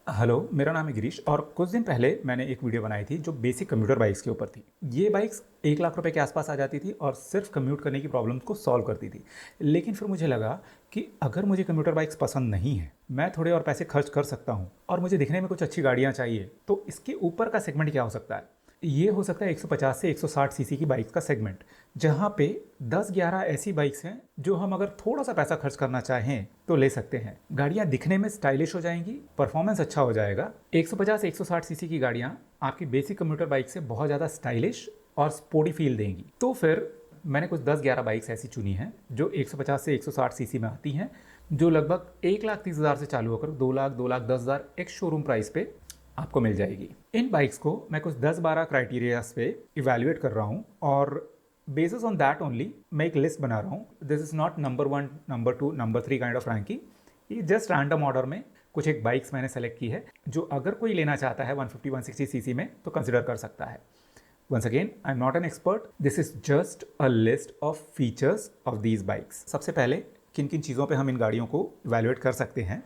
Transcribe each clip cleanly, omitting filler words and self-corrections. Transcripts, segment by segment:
Hello, मेरा नाम है गिरीश और कुछ दिन पहले मैंने एक वीडियो बनाई थी जो बेसिक कम्यूटर बाइक्स के ऊपर थी। ये बाइक्स 1 लाख रुपए के आसपास आ जाती थी और सिर्फ कम्यूट करने की प्रॉब्लम्स को सॉल्व करती थी। लेकिन फिर मुझे लगा कि अगर मुझे कम्यूटर बाइक्स पसंद नहीं है, मैं थोड़े और पैसे खर्च कर सकता हूँ और मुझे दिखने में कुछ अच्छी गाड़ियाँ चाहिए, तो इसके ऊपर का सेगमेंट क्या हो सकता है? ये हो सकता है 150 से 160 सीसी की बाइक्स का सेगमेंट, जहाँ पे 10-11 ऐसी बाइक्स हैं जो हम अगर थोड़ा सा पैसा खर्च करना चाहें तो ले सकते हैं। गाड़ियाँ दिखने में स्टाइलिश हो जाएंगी, परफॉर्मेंस अच्छा हो जाएगा। 150 से 160 सीसी की गाड़ियाँ आपकी बेसिक कम्यूटर बाइक से बहुत ज़्यादा स्टाइलिश और स्पोर्टी फील देंगी। तो फिर मैंने कुछ 10-11 बाइक्स ऐसी चुनी हैं जो 150 से 160 सीसी में आती हैं, जो लगभग 1,30,000 से चालू होकर 2 लाख 2,10,000 एक शोरूम प्राइस पे आपको मिल जाएगी। इन बाइक्स को मैं कुछ 10-12 क्राइटेरियाज पे इवेल्युएट कर रहा हूँ और बेसिस ऑन दैट ओनली मैं एक लिस्ट बना रहा हूँ। This is not number 1, number 2, number 3 kind of ranking. ये जस्ट रैंडम ऑर्डर में कुछ एक बाइक्स मैंने सेलेक्ट की है जो अगर कोई लेना चाहता है 150-160 सीसी में तो कंसिडर कर सकता है। Once again, I'm not an expert. This is just a list of features of these bikes. सबसे पहले किन किन चीज़ों पे हम इन गाड़ियों को इवेल्युएट कर सकते हैं।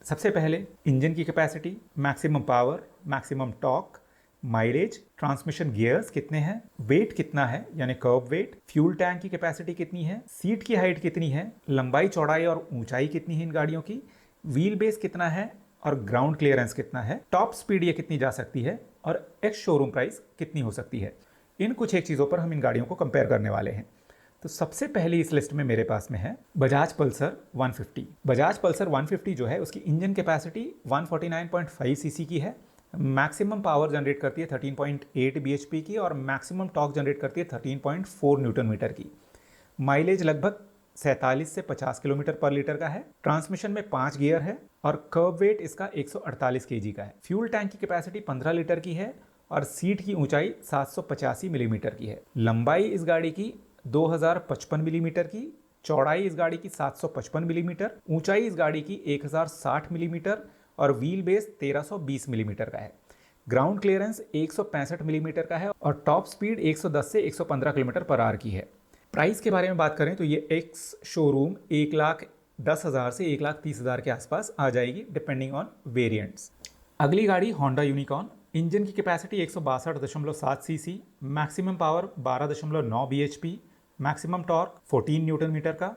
सबसे पहले इंजन की capacity, maximum power, maximum torque, mileage, transmission gears कितने हैं, वेट कितना है यानी कर्व वेट, फ्यूल टैंक की कैपेसिटी कितनी है, सीट की हाइट कितनी है, लंबाई चौड़ाई और ऊंचाई कितनी है इन गाड़ियों की, व्हील बेस कितना है और ग्राउंड क्लियरेंस कितना है, टॉप स्पीड ये कितनी जा सकती है और एक्स शोरूम प्राइस कितनी हो सकती है। इन कुछ एक चीज़ों पर हम इन गाड़ियों को कंपेयर करने वाले हैं। तो सबसे पहले इस लिस्ट में मेरे पास में है बजाज पल्सर 150। बजाज पल्सर 150 जो है उसकी इंजन कैपेसिटी 149.5 सीसी की है, मैक्सिमम पावर जनरेट करती है 13.8 bhp की और मैक्सिमम टॉर्क जनरेट करती है 13.4 न्यूटन मीटर की। माइलेज लगभग 47 से 50 किलोमीटर पर लीटर का है। ट्रांसमिशन में 5 गियर है और कर्व वेट इसका 148 केजी का है। फ्यूल टैंक की कैपेसिटी 15 लीटर की है और सीट की ऊंचाई 785 मिलीमीटर की है। लंबाई इस गाड़ी की 2055 मिलीमीटर की, चौड़ाई इस गाड़ी की 755 मिलीमीटर, ऊंचाई इस गाड़ी की 1060 मिलीमीटर और व्हील बेस 1320 मिलीमीटर का है। ग्राउंड क्लियरेंस 165 मिलीमीटर का है और टॉप स्पीड 110 से 115 किलोमीटर पर आवर की है। प्राइस के बारे में बात करें तो ये एक्स शोरूम 1,10,000 से 1,30,000 के आसपास आ जाएगी डिपेंडिंग ऑन वेरिएंट्स। अगली गाड़ी होंडा यूनिकॉर्न। इंजन की capacity 162.7 CC, maximum power 12.9 bhp, maximum torque 14 newton metre का,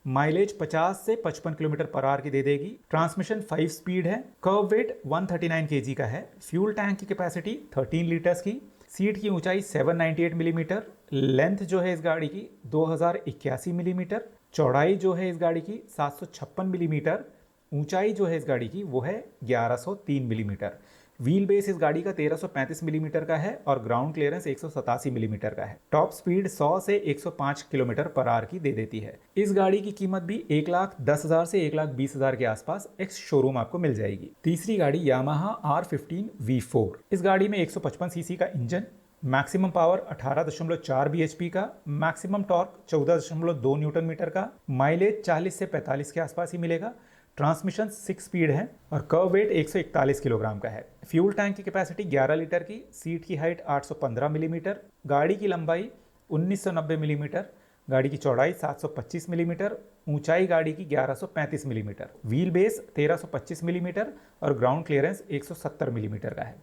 माइलेज 50 से 55 किलोमीटर पर आवर की दे देगी। ट्रांसमिशन 5 स्पीड है। कर्व वेट 139 केजी का है। फ्यूल टैंक की कैपेसिटी 13 लीटर्स की। सीट की ऊंचाई 798 मिलीमीटर। लेंथ जो है इस गाड़ी की 2081 मिलीमीटर। चौड़ाई जो है इस गाड़ी की 756 मिलीमीटर। ऊंचाई जो है इस गाड़ी की वो है 1103 मिलीमीटर। व्हील बेस इस गाड़ी का 1335 मिलीमीटर का है और ग्राउंड क्लियरेंस 187 मिलीमीटर का है। टॉप स्पीड 100 से 105 किलोमीटर पर आवर की दे देती है। इस गाड़ी की कीमत भी 1,10,000 से 1,20,000 के आसपास एक्स शोरूम आपको मिल जाएगी। तीसरी गाड़ी यामाहा R15 V4। इस गाड़ी में 155 सीसी का इंजन, मैक्सिमम पावर 18.4 bhp का, मैक्सिमम टॉर्क 14.2 न्यूटन मीटर का, माइलेज 40 से 45 के आसपास ही मिलेगा। ट्रांसमिशन 6 स्पीड है और कर्व वेट 141 किलोग्राम का है। फ्यूल टैंक की कैपेसिटी 11 लीटर की, सीट की हाइट 815 मिलीमीटर, गाड़ी की लंबाई 1990 मिलीमीटर, गाड़ी की चौड़ाई 725 मिलीमीटर, ऊंचाई गाड़ी की 1135 मिलीमीटर, व्हील बेस 1325 मिलीमीटर और ग्राउंड क्लियरेंस 170 मिलीमीटर का है।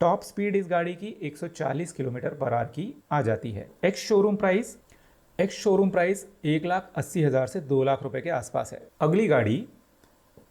टॉप स्पीड इस गाड़ी की 140 किलोमीटर पर आवर की आ जाती है। एक्स शोरूम प्राइस 1,80,000 से 2 लाख रुपए के आसपास है। अगली गाड़ी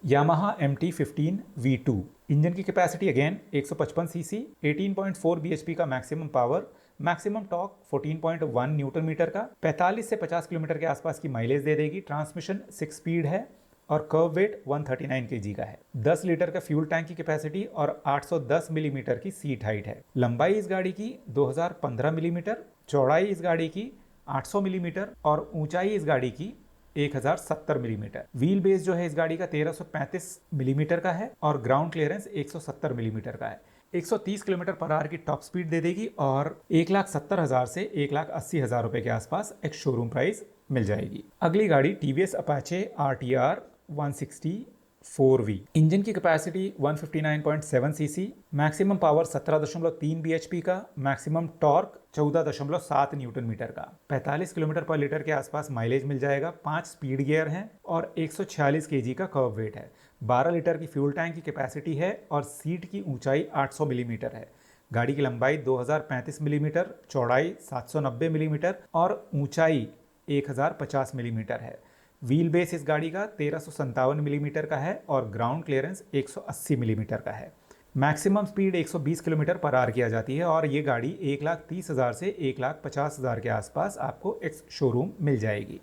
यामाहा MT-15 V2। इंजन की कैपेसिटी अगेन 155 सीसी, 18.4 bhp का maximum power, maximum torque 14.1 newton metre का, 45 से 50 किलोमीटर के आसपास की माइलेज दे देगी। ट्रांसमिशन 6 स्पीड है और कर्व वेट 139 केजी का है। 10 लीटर का फ्यूल टैंक की कैपेसिटी और 810 मिलीमीटर की सीट हाइट है। लंबाई इस गाड़ी की 2015 मिलीमीटर, चौड़ाई इस गाड़ी की 800 मिलीमीटर और ऊंचाई इस गाड़ी की 1070 मिलीमीटर। व्हील बेस जो है इस गाड़ी का 1335 मिलीमीटर का है और ग्राउंड क्लियरेंस 170 मिलीमीटर का है। 130 किलोमीटर पर आवर की टॉप स्पीड दे देगी और 1,70,000 से 1,80,000 रुपए के आसपास एक शोरूम प्राइस मिल जाएगी। अगली गाड़ी TVS Apache RTR 160 4V। Engine की capacity 159.7 CC, maximum power 17.3 bhp का, मैक्सिमम टॉर्क 14.7 न्यूटन मीटर का, 45 किलोमीटर पर लीटर के आसपास माइलेज मिल जाएगा। 5 स्पीड गियर हैं और 146 kg का कर्व वेट है। 12 लीटर की फ्यूल टैंक की कैपेसिटी है और सीट की ऊंचाई 800 मिलीमीटर है। गाड़ी की लंबाई 2035 मिलीमीटर, चौड़ाई 790 मिलीमीटर और ऊंचाई 1050 मिलीमीटर है। व्हील बेस इस गाड़ी का 1357 मिलीमीटर का है और ग्राउंड क्लियरेंस 180 मिलीमीटर का है। Maximum speed 120 kilometre per our किया जाती है और ये गाड़ी 1,30,000 से 1,50,000 के आसपास आपको एक शोरूम मिल जाएगी।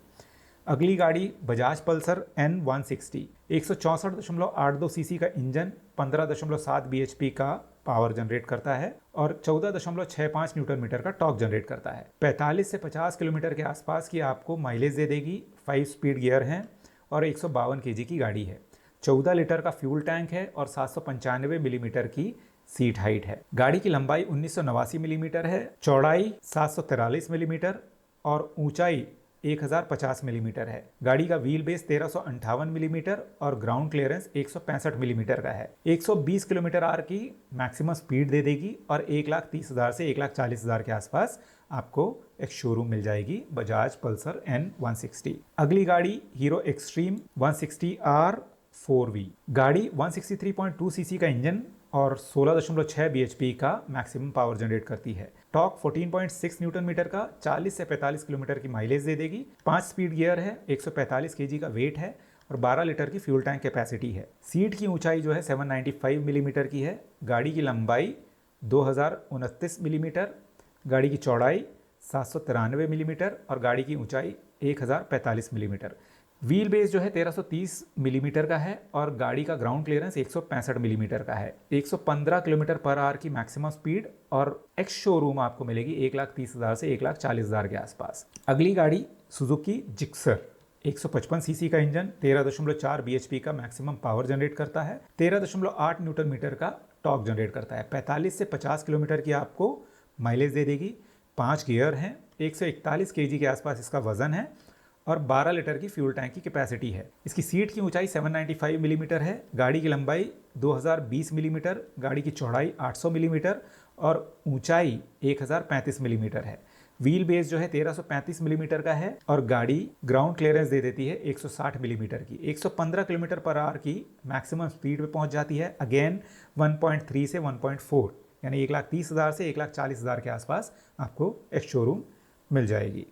अगली गाड़ी बजाज पल्सर N160, 164.82 सीसी का इंजन, 15.7 bhp का पावर जनरेट करता है और 14.65 न्यूटन मीटर का टॉर्क जनरेट करता है। 45 से 50 किलोमीटर के आसपास की आपको माइलेज दे देगी। 5 स्पीड गियर हैं और 152 kg की गाड़ी है। 14 लीटर का फ्यूल टैंक है और 795 मिलीमीटर की सीट हाइट है। गाड़ी की लंबाई 1989 मिलीमीटर है, चौड़ाई 743 मिलीमीटर और ऊंचाई 1050 मिलीमीटर है। गाड़ी का व्हील बेस 1358 मिलीमीटर और ग्राउंड क्लियरेंस 165 मिलीमीटर का है। 120 किलोमीटर आवर की मैक्सिमम स्पीड दे देगी और 1,30,000 से 1,40,000 के आसपास आपको एक शोरूम मिल जाएगी बजाज पल्सर N160। अगली गाड़ी हीरो एक्सट्रीम 160R 4V। गाड़ी 163.2 सीसी का इंजन और 16.6 bhp का मैक्सिमम पावर जनरेट करती है। टॉर्क 14.6 न्यूटन मीटर का, 40 से 45 किलोमीटर की माइलेज दे देगी। 5 स्पीड गियर है, 145 kg का वेट है और 12 लीटर की फ्यूल टैंक कैपेसिटी है। सीट की ऊंचाई जो है 795 मिलीमीटर की है। गाड़ी की लंबाई 2029 मिलीमीटर, गाड़ी की चौड़ाई 793 मिलीमीटर और गाड़ी की ऊंचाई 1045 मिलीमीटर। व्हील बेस जो है 1330 मिलीमीटर का है और गाड़ी का ग्राउंड क्लियरेंस 165 मिलीमीटर का है। 115 किलोमीटर पर आवर की मैक्सिमम स्पीड और एक्स शोरूम आपको मिलेगी 1,30,000 से 1,40,000 के आसपास। अगली गाड़ी सुजुकी जिक्सर, 155 सीसी का इंजन, 13.4 bhp का मैक्सिमम पावर जनरेट करता है, 13.8 न्यूटन मीटर का टॉर्क जनरेट करता है। 45 से 50 किलोमीटर की आपको माइलेज दे देगी। 5 गियर हैं, 141 kg के आसपास इसका वजन है और 12 लीटर की फ्यूल टैंक की कैपेसिटी है। इसकी सीट की ऊंचाई 795 मिलीमीटर है। गाड़ी की लंबाई 2020 मिलीमीटर, गाड़ी की चौड़ाई 800 मिलीमीटर और ऊंचाई 1035 मिलीमीटर है। व्हील बेस जो है 1335 मिलीमीटर का है और गाड़ी ग्राउंड क्लियरेंस दे देती है 160 मिलीमीटर की। 115 किलोमीटर पर आवर की मैक्सिमम स्पीड पे पहुंच जाती है। अगेन 1.3 से 1.4 यानी 1,30,000 से 1,40,000 के आसपास आपको एक शोरूम मिल जाएगी।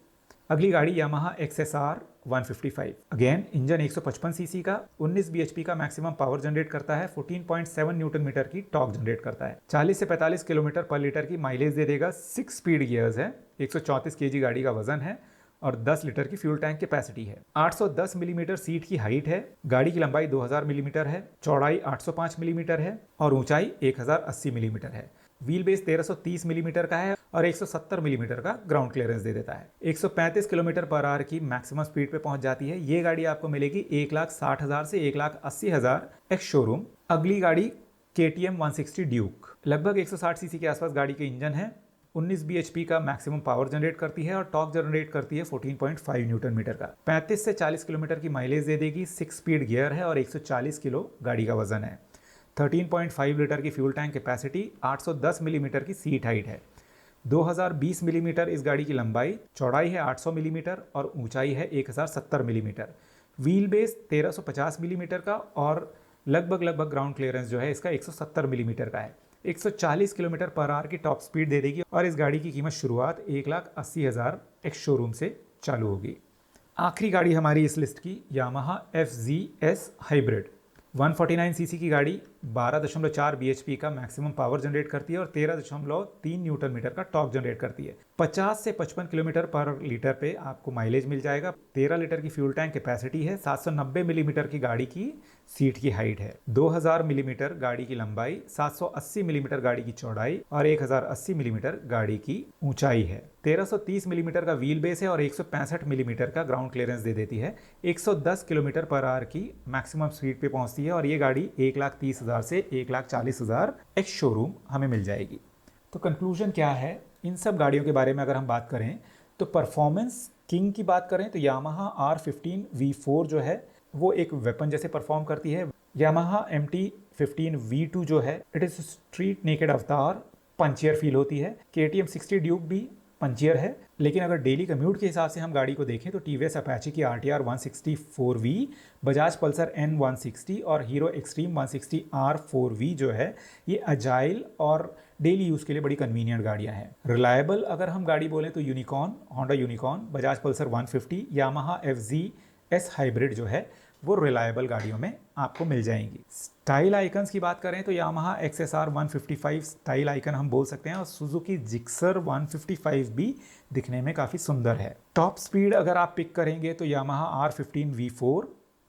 अगली गाड़ी Yamaha XSR 155। Again engine 155 CC का, 19 bhp का मैक्सिमम पावर जनरेट करता है, 14.7 न्यूटन मीटर की टॉर्क जनरेट करता है। 40 से 45 किलोमीटर पर लीटर की माइलेज दे देगा। 6 स्पीड गियर्स है, 134 kg गाड़ी का वजन है और 10 लीटर की फ्यूल टैंक कैपेसिटी है। 810 मिलीमीटर सीट की हाइट है। गाड़ी की लंबाई 2000 मिलीमीटर है, चौड़ाई 805 मिलीमीटर है और ऊंचाई 1080 मिलीमीटर है। व्हील बेस 1330 मिलीमीटर का है और 170 मिलीमीटर का ग्राउंड क्लियरेंस दे देता है। 135 किलोमीटर पर आवर की मैक्सिमम स्पीड पे पहुंच जाती है। ये गाड़ी आपको मिलेगी 1,60,000 से 1,80,000 एक्स शोरूम। अगली गाड़ी KTM 160 ड्यूक, लगभग 160 सीसी के आसपास गाड़ी के इंजन है। 19 bhp का मैक्सिमम पावर जनरेट करती है और टॉर्क जनरेट करती है 14.5 न्यूटन मीटर का। 35 से 40 किलोमीटर की माइलेज दे देगी। 6 स्पीड गियर है और 140 किलो गाड़ी का वजन है। 13.5 लीटर की फ्यूल टैंक कैपेसिटी, 810 मिलीमीटर की सीट हाइट है। 2020 मिलीमीटर इस गाड़ी की लंबाई, चौड़ाई है 800 मिलीमीटर और ऊंचाई है 1070 मिलीमीटर। व्हील बेस 1350 मिलीमीटर का और लगभग ग्राउंड क्लियरेंस जो है इसका 170 मिलीमीटर का है। 140 किलोमीटर पर आवर की टॉप स्पीड दे देगी और इस गाड़ी की कीमत शुरुआत 1,80,000 एक्स शोरूम से चालू होगी। आखिरी गाड़ी हमारी इस लिस्ट की यामाहा FZS हाइब्रिड, 149 सीसी की गाड़ी, 12.4 bhp का मैक्सिमम पावर जनरेट करती है और 13.3 न्यूटन मीटर का टॉर्क जनरेट करती है। 50 से 55 किलोमीटर पर लीटर पे आपको माइलेज मिल जाएगा। 13 लीटर की फ्यूल टैंक कैपेसिटी है। 790 मिलीमीटर की गाड़ी की सीट की हाइट है। 2000 मिलीमीटर गाड़ी की लंबाई, 780 मिलीमीटर गाड़ी की चौड़ाई और 1080 मिलीमीटर गाड़ी की ऊंचाई है। 1330 मिलीमीटर का व्हील बेस है और 165 मिलीमीटर का ग्राउंड क्लियरेंस दे देती है। 110 किलोमीटर पर आवर की मैक्सिमम स्पीड पे पहुंचती है और ये गाड़ी 1,30,000 से 1,40,000 एक्स शोरूम हमें मिल जाएगी। तो कंक्लूजन क्या है इन सब गाड़ियों के बारे में अगर हम बात करें तो परफॉर्मेंस की बात करें तो यामाहा R15 V4 जो है वो एक वेपन जैसे परफॉर्म करती है। यामाहा MT-15 V2 जो है इट इज स्ट्रीट नेकेड अवतार, पंचियर फील होती है। KTM 60 ड्यूक भी पंचियर है, लेकिन अगर डेली कम्यूट के हिसाब से हम गाड़ी को देखें तो TVS अपाचे की RTR 164V, Bajaj Pulsar N160 और हीरो एक्सट्रीम 160R4V जो है ये अजाइल और डेली यूज़ के लिए बड़ी कन्वीनियंट गाड़ियां हैं। रिलायबल अगर हम गाड़ी बोलें तो unicorn, Honda unicorn, Bajaj Pulsar 150, Yamaha FZS hybrid जो है वो रिलायबल गाड़ियों में आपको मिल जाएंगी। स्टाइल आइकन्स की बात करें तो यामाहा XSR 155 स्टाइल आइकन हम बोल सकते हैं और सुजुकी जिक्सर 155 भी दिखने में काफ़ी सुंदर है। टॉप स्पीड अगर आप पिक करेंगे तो यामाहा R15 V4,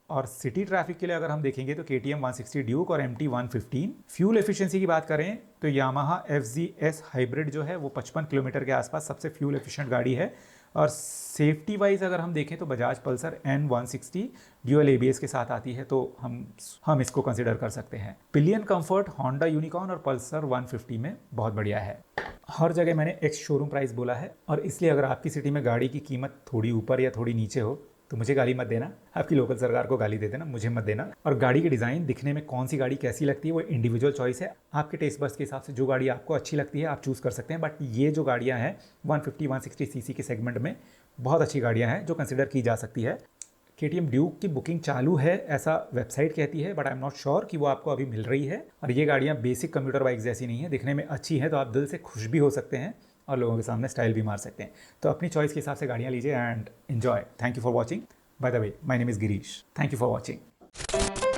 और सिटी ट्रैफिक के लिए अगर हम देखेंगे तो KTM 160 ड्यूक और MT 115। फ्यूल एफिशिएंसी की बात करें तो यामाहा FZS हाइब्रिड जो है वो 55 किलोमीटर के आसपास सबसे फ्यूल एफिशिएंट गाड़ी है। और सेफ्टी वाइज अगर हम देखें तो Bajaj Pulsar N160 dual ABS के साथ आती है, तो हम इसको कंसिडर कर सकते हैं। पिलियन कंफर्ट होंडा यूनिकॉर्न और पल्सर 150 में बहुत बढ़िया है। हर जगह मैंने एक्स शोरूम प्राइस बोला है, और इसलिए अगर आपकी सिटी में गाड़ी की कीमत थोड़ी ऊपर या थोड़ी नीचे हो तो मुझे गाली मत देना, आपकी लोकल सरकार को गाली दे देना, मुझे मत देना। और गाड़ी की डिज़ाइन दिखने में कौन सी गाड़ी कैसी लगती है वो इंडिविजुअल चॉइस है। आपके टेस्ट बस के हिसाब से जो गाड़ी आपको अच्छी लगती है आप चूज़ कर सकते हैं। बट ये जो गाड़ियाँ हैं 150-160 सीसी के सेगमेंट में बहुत अच्छी गाड़ियाँ हैं जो कंसिडर की जा सकती है। KTM ड्यूक की बुकिंग चालू है ऐसा वेबसाइट कहती है, but I am not sure कि वो आपको अभी मिल रही है। और ये गाड़ियाँ बेसिक कंप्यूटर बाइक जैसी नहीं है, दिखने में अच्छी हैं तो आप दिल से खुश भी हो सकते हैं और लोगों के सामने स्टाइल भी मार सकते हैं। तो अपनी चॉइस के हिसाब से गाड़ियाँ लीजिए and enjoy. Thank you for watching. By the way, my name is Girish. Thank you for watching.